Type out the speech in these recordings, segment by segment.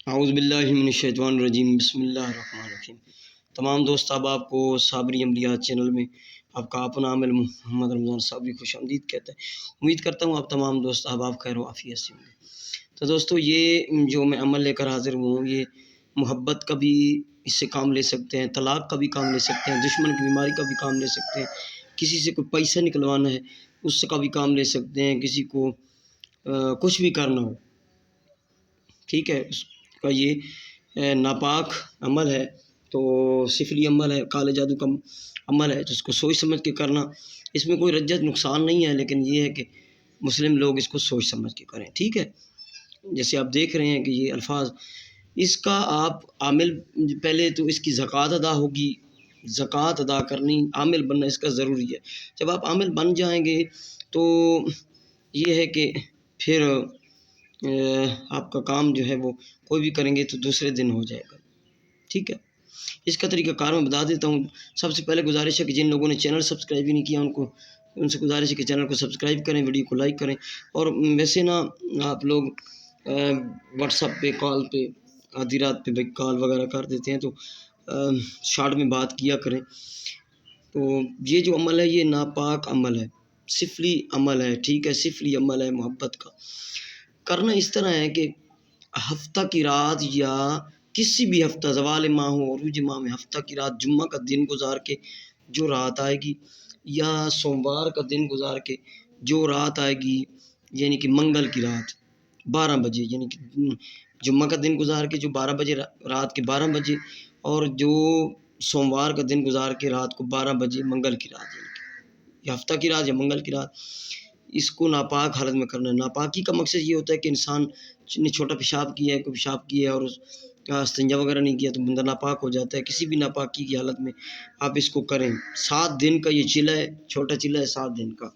اعوذ باللہ من الشیطان الرجیم، بسم اللہ الرحمن الرحیم۔ تمام دوست احباب کو صابری عملیات چینل میں آپ کا اپنا عامل محمد رمضان صابری خوش آمدید کہتا ہے۔ امید کرتا ہوں آپ تمام دوست احباب خیر و عافیت سے ہوں گے۔ تو دوستو، یہ جو میں عمل لے کر حاضر ہوں، یہ محبت کا بھی اس سے کام لے سکتے ہیں، طلاق کا بھی کام لے سکتے ہیں، دشمن کی بیماری کا بھی کام لے سکتے ہیں، کسی سے کوئی پیسہ نکلوانا ہے اس کا بھی کام لے سکتے ہیں، کسی کو کچھ بھی کرنا ہو، ٹھیک ہے، اس کا یہ ناپاک عمل ہے تو سفلی عمل ہے، کالے جادو کا عمل ہے، تو اس کو سوچ سمجھ کے کرنا، اس میں کوئی رجت نقصان نہیں ہے، لیکن یہ ہے کہ مسلم لوگ اس کو سوچ سمجھ کے کریں، ٹھیک ہے۔ جیسے آپ دیکھ رہے ہیں کہ یہ الفاظ، اس کا آپ عامل، پہلے تو اس کی زکوٰۃ ادا ہوگی، زکوٰۃ ادا کرنی، عامل بننا اس کا ضروری ہے۔ جب آپ عامل بن جائیں گے تو یہ ہے کہ پھر آپ کا کام جو ہے وہ کوئی بھی کریں گے تو دوسرے دن ہو جائے گا، ٹھیک ہے۔ اس کا طریقہ کار میں بتا دیتا ہوں۔ سب سے پہلے گزارش ہے کہ جن لوگوں نے چینل سبسکرائب ہی نہیں کیا ان سے گزارش ہے کہ چینل کو سبسکرائب کریں، ویڈیو کو لائک کریں، اور ویسے نا آپ لوگ واٹس ایپ پہ، کال پہ، آدھی رات پہ کال وغیرہ کر دیتے ہیں تو شارٹ میں بات کیا کریں۔ تو یہ جو عمل ہے یہ ناپاک عمل ہے، سفلی عمل ہے، ٹھیک ہے، سفلی عمل ہے محبت کا۔ کرنا اس طرح ہے کہ ہفتہ کی رات یا کسی بھی ہفتہ، زوال ماہ ہو، عروج ماہ میں ہفتہ کی رات، جمعہ کا دن گزار کے جو رات آئے گی، یا سوموار کا دن گزار کے جو رات آئے گی، یعنی کہ منگل کی رات 12 بجے، یعنی کہ جمعہ کا دن گزار کے جو 12 بجے، رات کے 12 بجے، اور جو سوموار کا دن گزار کے رات کو 12 بجے منگل کی رات، یعنی کہ یا ہفتہ کی رات یا منگل کی رات، اس کو ناپاک حالت میں کرنا ہے۔ ناپاکی کا مقصد یہ ہوتا ہے کہ انسان نے چھوٹا پیشاب کیا ہے، کوئی پیشاب کیا ہے اور استنجا وغیرہ نہیں کیا تو بندہ ناپاک ہو جاتا ہے۔ کسی بھی ناپاکی کی حالت میں آپ اس کو کریں۔ 7 دن کا یہ چلہ ہے، چھوٹا چلہ ہے 7 دن کا۔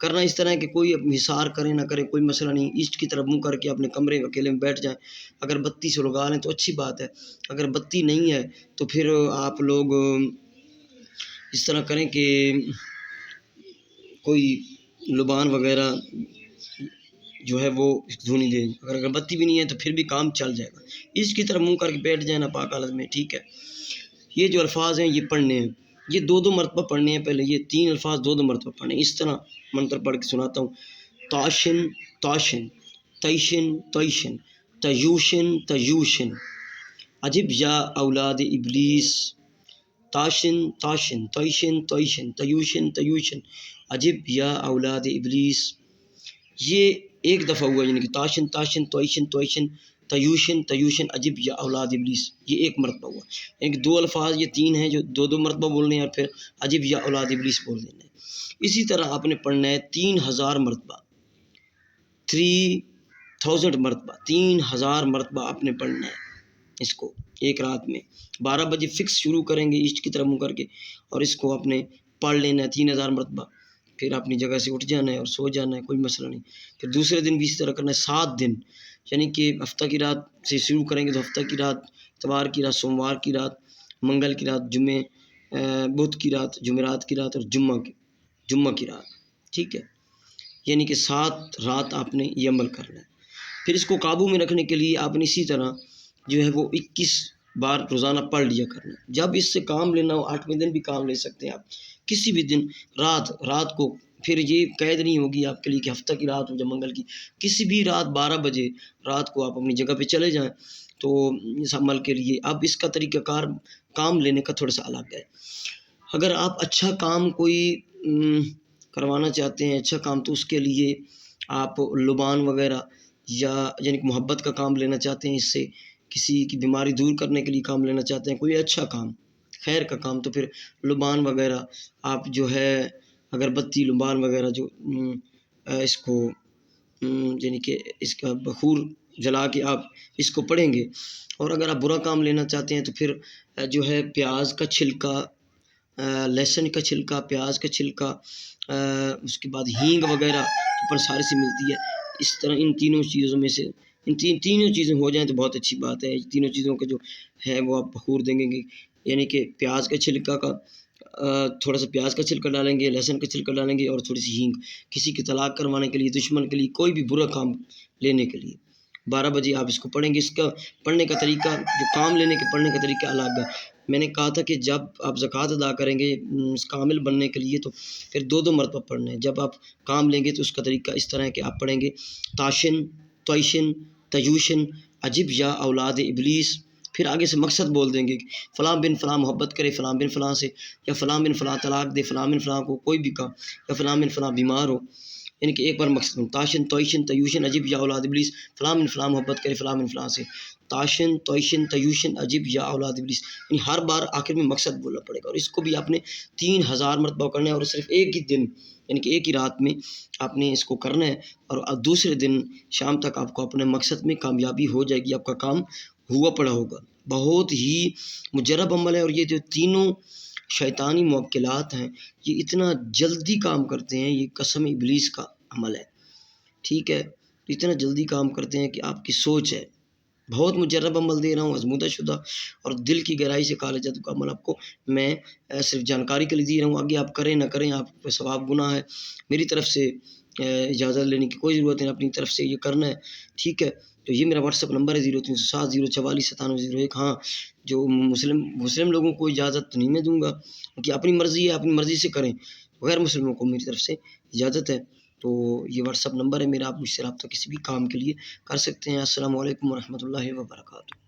کرنا اس طرح ہے کہ کوئی حصار کرے نہ کرے کوئی مسئلہ نہیں، ایسٹ کی طرف منہ کر کے اپنے کمرے اکیلے میں بیٹھ جائیں۔ اگر بتی سے لگا لیں تو اچھی بات ہے، اگر بتی نہیں ہے تو پھر آپ لوگ اس طرح کریں کہ کوئی لبان وغیرہ جو ہے وہ دھونی دیں۔ اگر اگربتی بھی نہیں ہے تو پھر بھی کام چل جائے گا۔ اس کی طرف منہ کر کے بیٹھ جائیں ناپاک حالت میں، ٹھیک ہے۔ یہ جو الفاظ ہیں یہ پڑھنے ہیں، یہ 2 مرتبہ پڑھنے ہیں۔ پہلے یہ 3 الفاظ 2 مرتبہ پڑھنے ہیں۔ اس طرح منتر پڑھ کے سناتا ہوں۔ تاشن تاشن، تیشن تیشن، تیوشن تیوشن، عجب یا اولاد ابلیس، تاشن تاشن، تیشن تیشن، تیوشن تیوشن، عجب یا اولاد ابلیس۔ یہ ایک دفعہ ہوا، یعنی کہ تاشن تاشن، تویشن تویشن، تیوشن تیوشن، عجب یا اولاد ابلیس، یہ 1 مرتبہ ہوا۔ یعنی کہ 2 الفاظ یہ 3 ہیں جو 2 مرتبہ بولنے ہیں، اور پھر عجب یا اولاد ابلیس بول دینا ہے۔ اسی طرح آپ نے پڑھنا ہے 3000 مرتبہ، 3000 مرتبہ، 3000 مرتبہ آپ نے پڑھنا ہے اس کو ایک رات میں۔ 12 بجے فکس شروع کریں گے ایسٹ کی طرف منہ کر کے، اور اس کو آپ نے پڑھ لینا ہے 3000 مرتبہ۔ پھر اپنی جگہ سے اٹھ جانا ہے اور سو جانا ہے، کوئی مسئلہ نہیں۔ پھر دوسرے دن بھی اسی طرح کرنا ہے 7 دن، یعنی کہ ہفتہ کی رات سے شروع کریں گے تو ہفتہ کی رات، اتوار کی رات، سوموار کی رات، منگل کی رات، بدھ کی رات، جمعرات کی رات، اور جمعہ کی رات، ٹھیک ہے۔ یعنی کہ 7 رات آپ نے یہ عمل کرنا ہے۔ پھر اس کو قابو میں رکھنے کے لیے آپ نے اسی طرح جو ہے وہ 21 بار روزانہ پڑھ لیا کرنا ہے۔ جب اس سے کام لینا ہو، 8ویں دن بھی کام لے سکتے ہیں آپ، کسی بھی دن رات کو۔ پھر یہ قید نہیں ہوگی آپ کے لیے کہ ہفتہ کی رات ہو یا منگل کی، کسی بھی رات 12 بجے رات کو آپ اپنی جگہ پہ چلے جائیں تو اس عمل کے لیے۔ اب اس کا طریقہ کار کام لینے کا تھوڑا سا الگ ہے۔ اگر آپ اچھا کام کوئی کروانا چاہتے ہیں، اچھا کام، تو اس کے لیے آپ لبان وغیرہ یا یعنی کہ محبت کا کام لینا چاہتے ہیں، اس سے کسی کی بیماری دور کرنے کے لیے کام لینا چاہتے ہیں، کوئی اچھا کام، خیر کا کام، تو پھر لبان وغیرہ آپ جو ہے اگربتی، لبان وغیرہ جو اس کو یعنی کہ اس کا بخور جلا کے آپ اس کو پڑھیں گے۔ اور اگر آپ برا کام لینا چاہتے ہیں تو پھر جو ہے پیاز کا چھلکا، لہسن کا چھلکا، پیاز کا چھلکا، اس کے بعد ہینگ وغیرہ اوپر سارے سے ملتی ہے، اس طرح ان تینوں چیزوں میں سے تینوں چیزیں ہو جائیں تو بہت اچھی بات ہے۔ تینوں چیزوں کا جو ہے وہ آپ بخور دیں گے، یعنی کہ پیاز کا چھلکا کا تھوڑا سا پیاز کا چھلکا ڈالیں گے، لہسن کا چھلکا ڈالیں گے، اور تھوڑی سی ہینگ، کسی کی طلاق کروانے کے لیے، دشمن کے لیے، کوئی بھی برا کام لینے کے لیے، 12 بجے آپ اس کو پڑھیں گے۔ اس کا پڑھنے کا طریقہ، جو کام لینے کے پڑھنے کا طریقہ الگ ہے۔ میں نے کہا تھا کہ جب آپ زکوٰۃ ادا کریں گے کامل بننے کے لیے تو پھر 2 مرتبہ پڑھنا ہے۔ جب آپ کام لیں گے تو اس کا طریقہ اس طرح ہے کہ آپ پڑھیں گے تاشن، تویشن، تیوشن، عجب یا اولاد ابلیس، پھر آگے سے مقصد بول دیں گے کہ فلاں بن فلاں محبت کرے فلاں بن فلاں سے، یا فلاں بن فلاں طلاق دے فلاں بن فلاں کو کوئی بھی کام، یا فلاں بن فلاں بیمار ہو، یعنی کہ ایک بار مقصد تاشن، تویشن، تیوشن، عجب یا اولاد ابلیس، فلاں بن فلاں محبت کرے فلاں بن فلاں سے، تاشن، تویشن، تیوشن، عجب یا اولاد ابلیس، یعنی ہر بار آخر میں مقصد بولنا پڑے گا۔ اور اس کو بھی آپ نے 3000 مرتبہ کرنا ہے، اور صرف ایک ہی دن یعنی کہ ایک ہی رات میں آپ نے اس کو کرنا ہے، اور دوسرے دن شام تک آپ کو اپنے مقصد میں کامیابی ہو جائے گی، آپ کا کام ہوا پڑا ہوگا۔ بہت ہی مجرب عمل ہے، اور یہ جو تینوں شیطانی موکلات ہیں یہ اتنا جلدی کام کرتے ہیں، یہ قسم ابلیس کا عمل ہے، ٹھیک ہے، اتنا جلدی کام کرتے ہیں کہ آپ کی سوچ ہے۔ بہت مجرب عمل دے رہا ہوں، آزمودہ شدہ اور دل کی گہرائی سے کہا جاتا ہے عمل آپ کو میں صرف جانکاری کے لیے دے رہا ہوں، آگے آپ کریں نہ کریں آپ کو ثواب گناہ ہے، میری طرف سے اجازت لینے کی کوئی ضرورت نہیں، اپنی طرف سے یہ کرنا ہے، ٹھیک ہے۔ تو یہ میرا واٹس ایپ نمبر ہے 0307 044 9701۔ ہاں، جو مسلم لوگوں کو اجازت نہیں میں دوں گا، کہ اپنی مرضی ہے، اپنی مرضی سے کریں، غیر مسلموں کو میری طرف سے اجازت ہے۔ تو یہ واٹس ایپ نمبر ہے میرا، آپ مجھ سے رابطہ کسی بھی کام کے لیے کر سکتے ہیں۔ السلام علیکم ورحمۃ اللہ وبرکاتہ۔